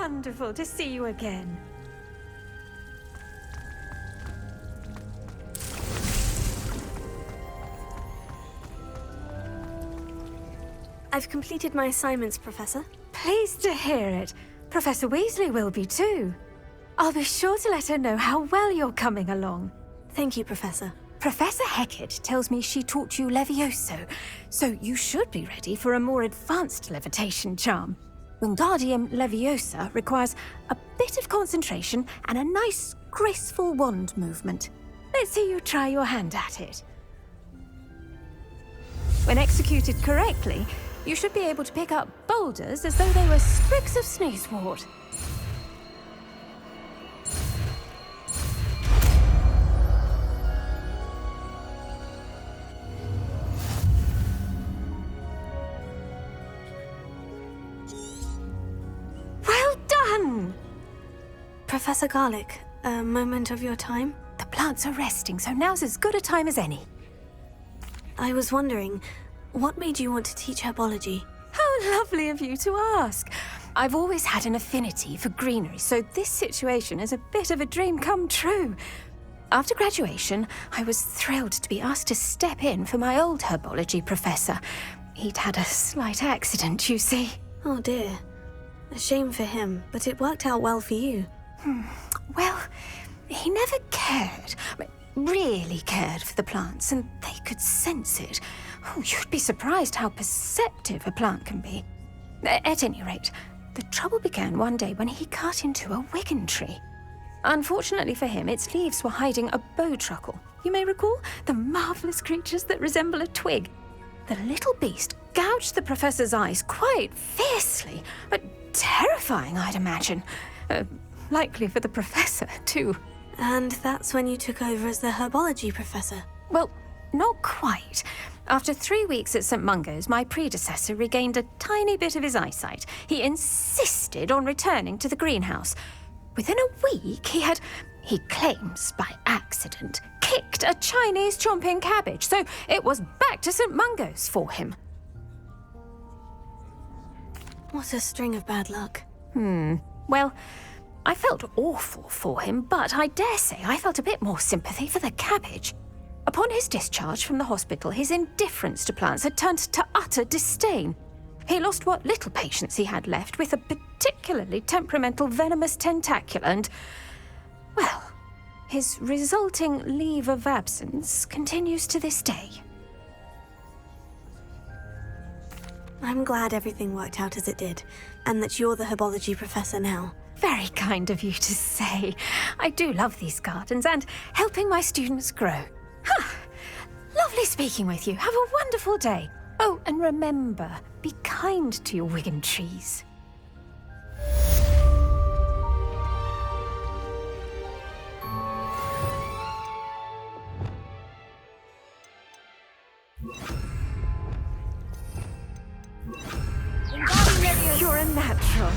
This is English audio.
wonderful to see you again. I've completed my assignments, Professor. Pleased to hear it. Professor Weasley will be too. I'll be sure to let her know how well you're coming along. Thank you, Professor. Professor Hecat tells me she taught you Levioso, so you should be ready for a more advanced levitation charm. Wingardium Leviosa requires a bit of concentration and a nice, graceful wand movement. Let's see you try your hand at it. When executed correctly, you should be able to pick up boulders as though they were sprigs of sneezewort. Well done! Professor Garlick, a moment of your time? The plants are resting, so now's as good a time as any. I was wondering, what made you want to teach herbology? How lovely of you to ask. I've always had an affinity for greenery, so this situation is a bit of a dream come true. After graduation, I was thrilled to be asked to step in for my old herbology professor. He'd had a slight accident, you see. Oh dear. A shame for him, but it worked out well for you. Well, he never really cared for the plants, and they could sense it. Oh, you'd be surprised how perceptive a plant can be. At any rate, the trouble began one day when he cut into a wigan tree. Unfortunately for him, its leaves were hiding a bowtruckle. You may recall the marvellous creatures that resemble a twig. The little beast gouged the professor's eyes quite fiercely, but terrifying, I'd imagine. Likely for the professor, too. And that's when you took over as the herbology professor? Well, not quite. After 3 weeks at St. Mungo's, my predecessor regained a tiny bit of his eyesight. He insisted on returning to the greenhouse. Within a week, he claims by accident, kicked a Chinese chomping cabbage, so it was back to St. Mungo's for him. What a string of bad luck. Well, I felt awful for him, but I dare say I felt a bit more sympathy for the cabbage. Upon his discharge from the hospital, his indifference to plants had turned to utter disdain. He lost what little patience he had left with a particularly temperamental venomous tentacula and, well, his resulting leave of absence continues to this day. I'm glad everything worked out as it did, and that you're the herbology professor now. Very kind of you to say. I do love these gardens and helping my students grow. Lovely speaking with you. Have a wonderful day. Oh, and remember, be kind to your wigan trees. You're a natural.